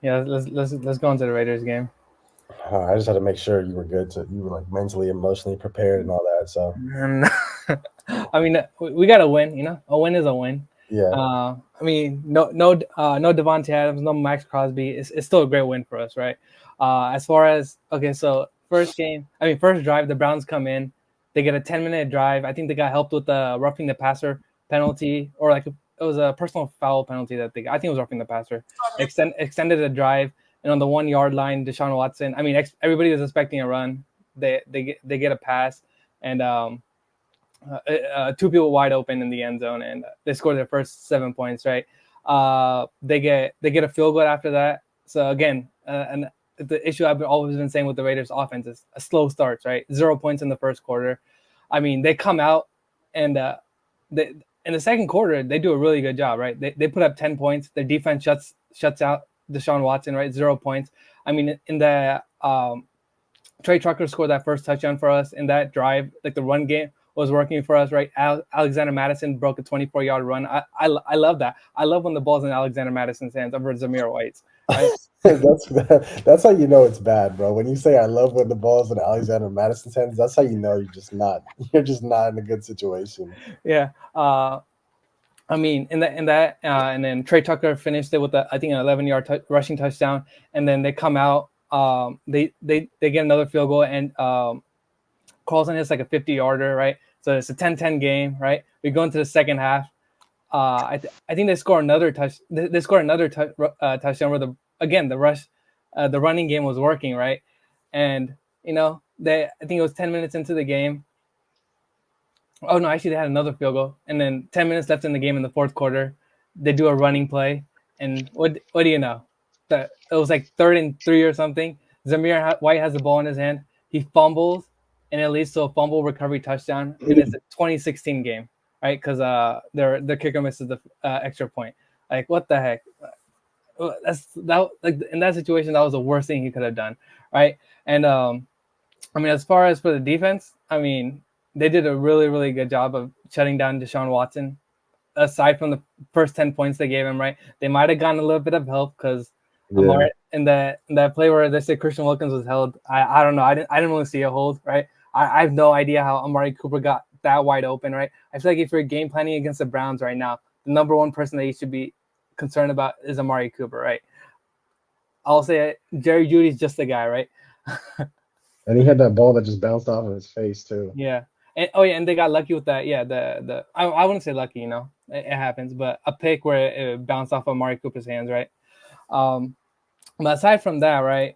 Yeah, let's go into the Raiders game. I just had to make sure you were good you were like mentally, emotionally prepared and all that. So And I mean, we got to win. A win is a win. yeah, I mean, no Davante Adams, no Max Crosby. It's still a great win for us, right? As far as okay, so first drive, the Browns come in, they get a 10-minute drive. I think they got helped with the roughing the passer penalty, or like it was a personal foul penalty that they got. I think it was roughing the passer. Extended the drive, and on the 1 yard line, Deshaun Watson. I mean, everybody was expecting a run. They get a pass, and two people wide open in the end zone, and they score their first 7 points. Right? They get a field goal after that. So again, and the issue I've always been saying with the Raiders' offense is a slow starts. Right? 0 points in the first quarter. I mean, they come out and they in the second quarter they do a really good job. Right? They put up 10 points. Their defense shuts out Deshaun Watson. Right? 0 points. I mean, in the Trey Trucker scored that first touchdown for us in that drive. Like the run game was working for us, right? Alexander Madison broke a 24-yard run. I love that. I love when the ball's in Alexander Madison's hands over Zamir White's, right? that's how you know it's bad, bro. When you say I love when the ball's in Alexander Madison's hands, that's how you know you're just not in a good situation. Yeah. I mean, and then Trey Tucker finished it with I think an 11-yard rushing touchdown, and then they come out. They get another field goal, and Carlson hits like a 50-yarder, right? So it's a 10-10 game, right? We go into the second half. I think they score another touch. They score another touchdown where the running game was working, right? And I think it was 10 minutes into the game. Oh no, actually they had another field goal, and then 10 minutes left in the game in the fourth quarter. They do a running play, and what do you know? It was like 3rd and 3 or something. White has the ball in his hand. He fumbles, and it leads to a fumble recovery touchdown, and it's a 2016 game, right? Because their kicker misses the extra point. Like what the heck? Like in that situation, that was the worst thing he could have done, right? And I mean, as far as for the defense, I mean, they did a really, really good job of shutting down Deshaun Watson. Aside from the first 10 points they gave him, right? They might have gotten a little bit of help because Yeah. Amari in that play where they say Christian Wilkins was held. I don't know. I didn't really see a hold, right? I have no idea how Amari Cooper got that wide open, right? I feel like if you're game planning against the Browns right now, the number one person that you should be concerned about is Amari Cooper, right? I'll say it. Jerry Judy's just the guy, right? And he had that ball that just bounced off of his face too. Yeah. And oh yeah, and they got lucky with that. Yeah, I wouldn't say lucky, it happens, but a pick where it bounced off of Amari Cooper's hands, right? Um, but aside from that, right,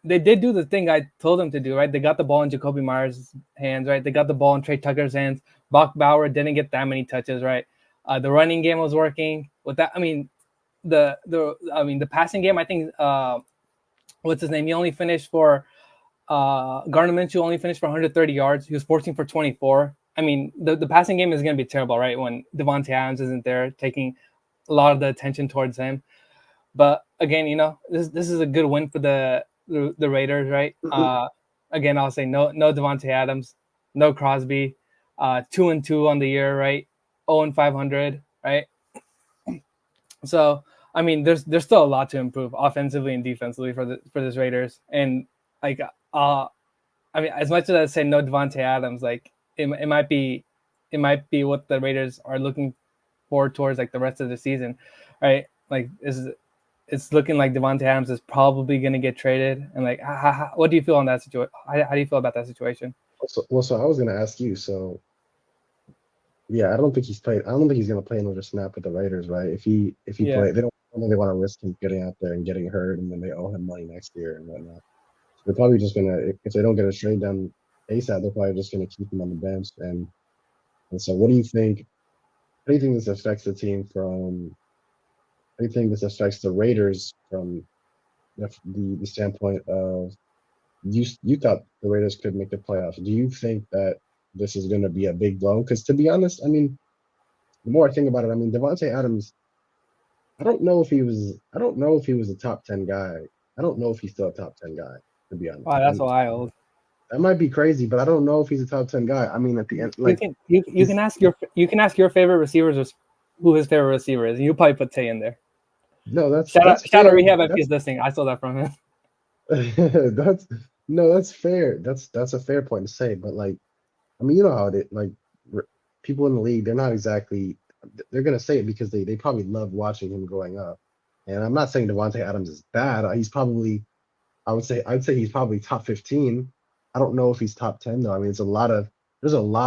they did do the thing I told them to do, right? They got the ball in Jacoby Myers' hands, right? They got the ball in Trey Tucker's hands. Bach Bauer didn't get that many touches, right? The running game was working. With that, I mean, the passing game, I think, what's his name? He only finished for Gardner Minshew only finished for 130 yards. He was 14 for 24. I mean, the passing game is going to be terrible, right? When Davante Adams isn't there, taking a lot of the attention towards him. But again, this is a good win for the Raiders, right? Again, I'll say no Davante Adams, no Crosby, 2-2 on the year, right? 0-500, right? So I mean, there's still a lot to improve offensively and defensively for this Raiders, and like I mean, as much as I say no Davante Adams, like it might be what the Raiders are looking forward towards like the rest of the season, right? Like it's looking like Davante Adams is probably going to get traded, and like what do you feel on that situation? How do you feel about that situation? So I was gonna ask you. So yeah, I don't think he's played. I don't think he's gonna play another snap with the Raiders, right? If he Yeah, play, they don't. I don't think they want to risk him getting out there and getting hurt, and then they owe him money next year and whatnot. So they're probably just gonna, if they don't get a trade done ASAP, they're probably just gonna keep him on the bench. And so, what do you think? How do you think this affects the team from? How do you think this affects the Raiders from the standpoint of you thought the Raiders could make the playoffs? Do you think that this is going to be a big blow? Because to be honest, I mean, the more I think about it, I mean, Davante Adams. I don't know if he was. I don't know if he was a top 10 guy. I don't know if he's still a top 10 guy. To be honest, wow, that's and wild. that might be crazy, but I don't know if he's a top 10 guy. I mean, at the end, You like can you he's can ask your favorite receivers who his favorite receiver is, and you probably put Tay in there. No, Shout that's shout out fair. rehab if That's he's listening. I saw that from him. that's no, that's fair. That's a fair point to say. But like, I mean, you know how it is. Like, r- people in the league, they're not exactly. They're gonna say it because they probably love watching him growing up. And I'm not saying Devontae Adams is bad. He's probably I'd say he's probably top 15. I don't know if he's top 10 though. I mean, there's a lot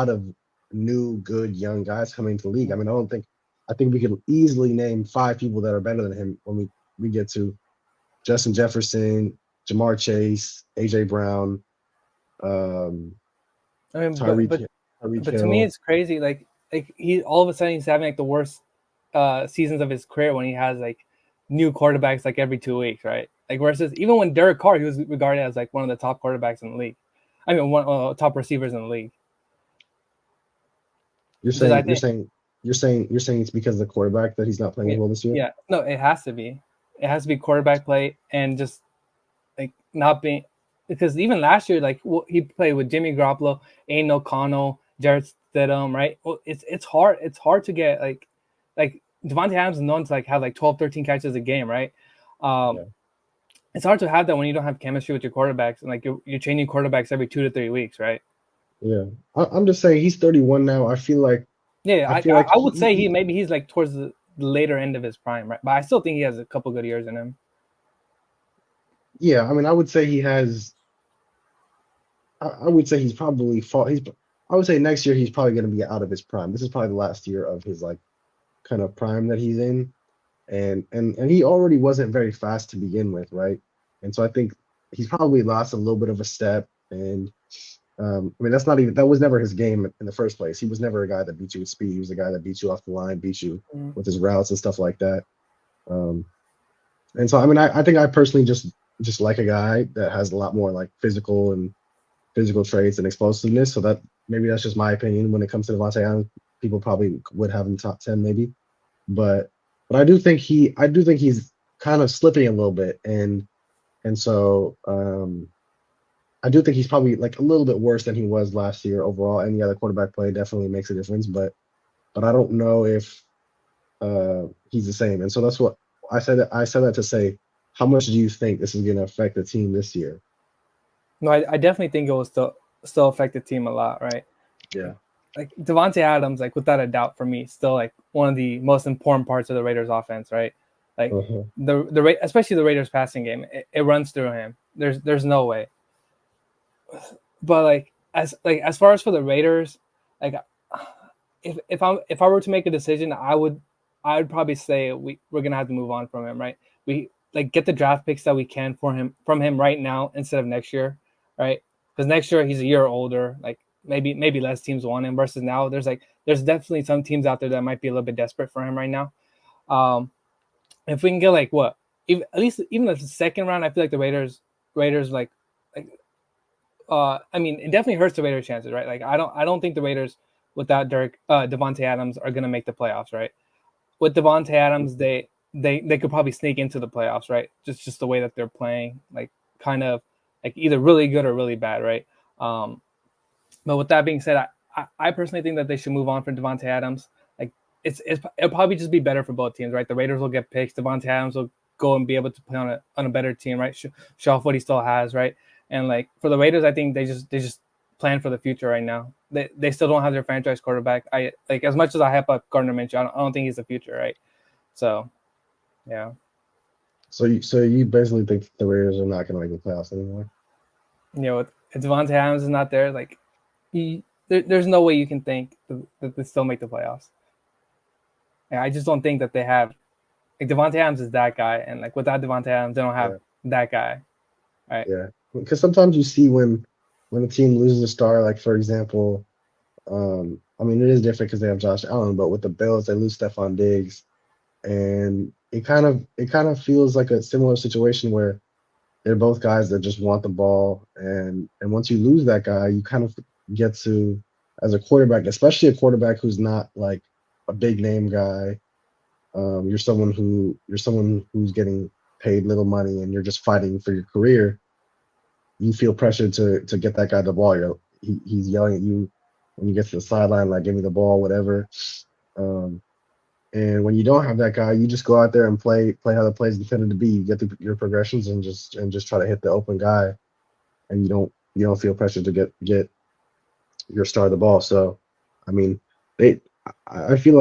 of new good young guys coming to the league. I mean, I think we could easily name 5 people that are better than him when we get to Justin Jefferson, Jamar Chase, AJ Brown, um, I mean, Tyreek Tyreek but to me, Hill. it's crazy. Like he all of a sudden he's having like the worst seasons of his career when he has like new quarterbacks like every 2 weeks, right? Like versus even when Derek Carr, he was regarded as like one of the top quarterbacks in the league. I mean, one top receivers in the league. You're Because I saying you're think, saying you're saying it's because of the quarterback that he's not playing yeah, as well this year. yeah, no, it has to be. It has to be quarterback play and just like not being because even last year, like he played with Jimmy Garoppolo, Aiden O'Connell, Jared Stidham, right? Well, it's hard. It's hard to get like Davante Adams is known to like have like 12, 13 catches a game, right? Um, Yeah, it's hard to have that when you don't have chemistry with your quarterbacks and like you're changing quarterbacks every 2 to 3 weeks, right? yeah. I'm just saying he's 31 now. Yeah, I feel like I would say he's like towards the later end of his prime, right? But I still think he has a couple good years in him. yeah. I mean, I would say he has. I would say he's probably fall. He's. I would say next year he's probably going to be out of his prime. This is probably the last year of his like kind of prime that he's in, and he already wasn't very fast to begin with, right? And so I think he's probably lost a little bit of a step. And I mean, that was never his game in the first place. He was never a guy that beat you with speed. He was a guy that beat you off the line, beat you Mm. with his routes and stuff like that. Um, and so I mean, I think I personally just like a guy that has a lot more like physical traits and explosiveness. So that maybe that's just my opinion when it comes to Devontae Adams. People probably would have him top 10 maybe, but I do think he's kind of slipping a little bit, and so I do think he's probably like a little bit worse than he was last year overall. And the other quarterback play definitely makes a difference, but I don't know if he's the same. And so that's what I said that to say, how much do you think this is going to affect the team this year? No, I definitely think it will still affect the team a lot, right? Yeah. Like Davante Adams, like without a doubt for me, still like one of the most important parts of the Raiders offense, right? Like Uh-huh. especially the Raiders passing game, it runs through him. There's no way. But like as far as for the Raiders, like if I were to make a decision, I would probably say we're gonna have to move on from him, right? We like get the draft picks that we can for him from him right now instead of next year, right? Because next year he's a year older. Like maybe less teams want him versus now. There's definitely some teams out there that might be a little bit desperate for him right now. Um, if we can get like what, even, at least even the second round, I feel like the Raiders like I mean, it definitely hurts the Raiders' chances, right? Like, I don't think the Raiders without Davante Adams are gonna make the playoffs, right? With Davante Adams, they could probably sneak into the playoffs, right? Just the way that they're playing, like kind of like either really good or really bad, right? Um, but with that being said, I personally think that they should move on from Davante Adams. Like, it'll probably just be better for both teams, right? The Raiders will get picks. Davante Adams will go and be able to play on a better team, right? Show off what he still has, right? And like for the Raiders, I think they just plan for the future right now. They still don't have their franchise quarterback. I like as much as I hype up Gardner Minshew, I don't think he's the future, right? So yeah, So you basically think the Raiders are not going to make the playoffs anymore? you know, if Davante Adams is not there, like there's no way you can think that they still make the playoffs. And I just don't think that they have like Davante Adams is that guy, and like without Davante Adams, they don't have Yeah, that guy, right? yeah. Because sometimes you see when a team loses a star, like for example, I mean it is different because they have Josh Allen, but with the Bills they lose Stephon Diggs, and it kind of feels like a similar situation where they're both guys that just want the ball, and once you lose that guy, you kind of get to as a quarterback, especially a quarterback who's not like a big name guy. You're someone who's getting paid little money, and you're just fighting for your career. You feel pressured to get that guy the ball. He's yelling at you when you get to the sideline, like "Give me the ball," whatever. Um, And when you don't have that guy, you just go out there and play how the plays intended to be. You get your progressions and just try to hit the open guy, and you don't feel pressure to get your star of the ball. So, I mean, they I feel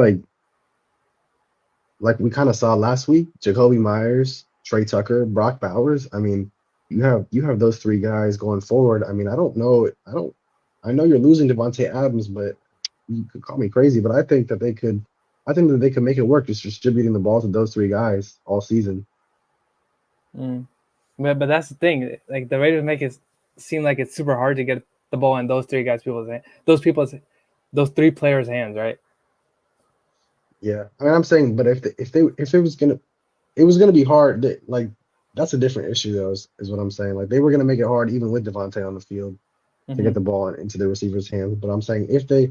like we kind of saw last week, Jacoby Myers, Trey Tucker, Brock Bowers. I mean, you have those three guys going forward. I mean, I don't know. I know you're losing Davante Adams, but you could call me crazy, but I think that they could make it work just distributing the ball to those three guys all season. Mm. But that's the thing. Like the Raiders make it seem like it's super hard to get the ball in those three guys people's hand, those three players' hands, right? Yeah, I mean, I'm saying, but if it was gonna be hard. Like that's a different issue, though. Is what I'm saying. Like they were gonna make it hard even with Devontae on the field to Mm-hmm. get the ball into the receiver's hands. But I'm saying if they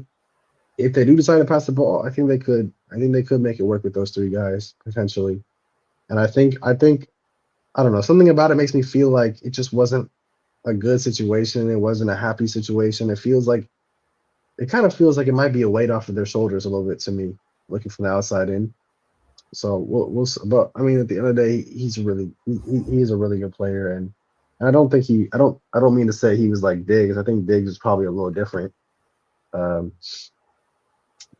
do decide to pass the ball, I think they could. I think they could make it work with those three guys potentially. And I think I don't know. Something about it makes me feel like it just wasn't a good situation. It wasn't a happy situation. It kind of feels like it might be a weight off of their shoulders a little bit to me, looking from the outside in. So but I mean, at the end of the day, he is a really good player, and I don't think I don't mean to say he was like Diggs. I think Diggs is probably a little different. Um,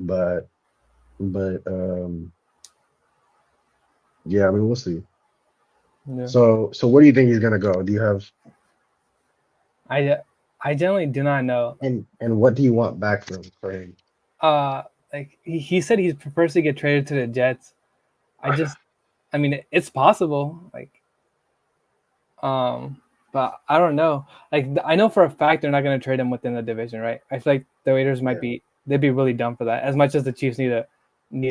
but but yeah, I mean, we'll see. Yeah. So where do you think he's gonna go? Do you have I I generally do not know. and what do you want back for him? Uh, like he said, he prefers to get traded to the Jets. I just, I mean, it's possible. Um, but I don't know. Like I know for a fact they're not going to trade him within the division, right? I feel like the Raiders might Yeah, be they'd be really dumb for that. As much as the Chiefs need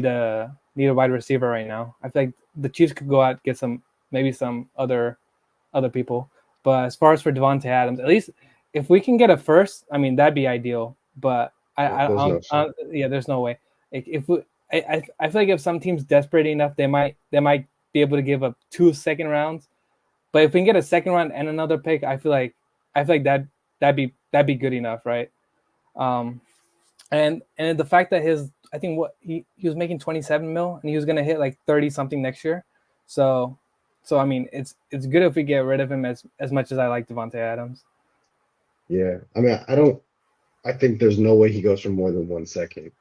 a wide receiver right now, I feel like the Chiefs could go out and get maybe some other people. But as far as for Davante Adams, at least if we can get a first, I mean that'd be ideal. But there's no shot. yeah, there's no way. Like if we, I feel like if some team's desperate enough, they might be able to give up 2 second rounds. But if we can get a second round and another pick, I feel like that'd be good enough, right? Um, and the fact that his I think what he was making 27 mil and he was gonna hit like 30 something next year, so I mean it's good if we get rid of him as much as I like Davante Adams. Yeah, I mean, I don't. I think there's no way he goes for more than 1 second.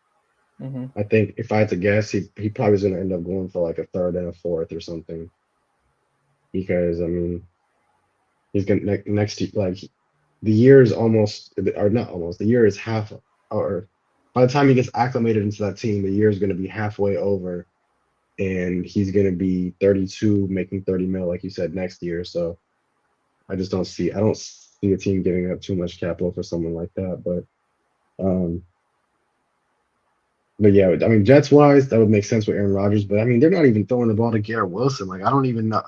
Mm-hmm. I think if I had to guess, he probably is going to end up going for like a third and a fourth or something. Because I mean, he's going to next to like the year is almost or not almost. The year is half or by the time he gets acclimated into that team, the year is going to be halfway over, and he's going to be 32, making 30 mil, like you said, next year. So I don't see a team giving up too much capital for someone like that. Um, But yeah, I mean, Jets wise, that would make sense with Aaron Rodgers. But I mean, they're not even throwing the ball to Garrett Wilson. Like, I don't even know.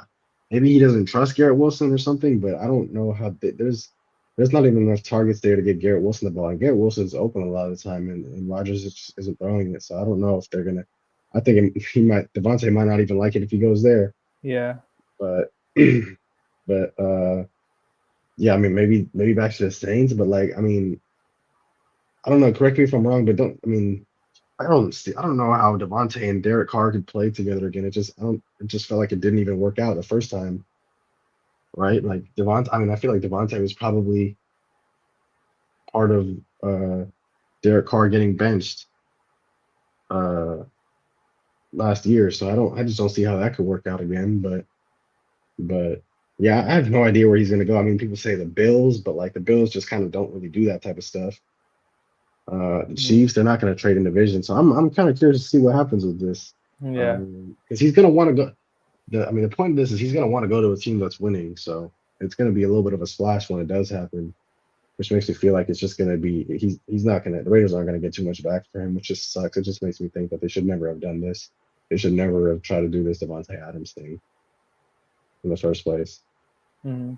Maybe he doesn't trust Garrett Wilson or something. But I don't know how there's not even enough targets there to get Garrett Wilson the ball. And Garrett Wilson's open a lot of the time, and Rodgers just isn't throwing it. So I don't know if they're gonna. I think he might. Devontae might not even like it if he goes there. Yeah. But but yeah, I mean, maybe back to the Saints. But like, I mean, I don't know. Correct me if I'm wrong, but don't. I mean. I don't know how Davante and Derek Carr could play together again. It just felt like it didn't even work out the first time, right? Like Devontae, I mean, I feel like Davante was probably part of uh Derek Carr getting benched uh last year. So I just don't see how that could work out again. But yeah, I have no idea where he's gonna go. I mean, people say the Bills, but like the Bills just kind of don't really do that type of stuff. The Mhm. Chiefs, they're not going to trade in division, so I'm kind of curious to see what happens with this. Yeah. Because he's going to want to go. I mean, the point of this is he's going to want to go to a team that's winning, so it's going to be a little bit of a splash when it does happen, which makes me feel like it's just going to be he's not going to the Raiders aren't going to get too much back for him, which just sucks. It just makes me think that they should never have done this. They should never have tried to do this Davante Adams thing in the first place. Mm-hmm.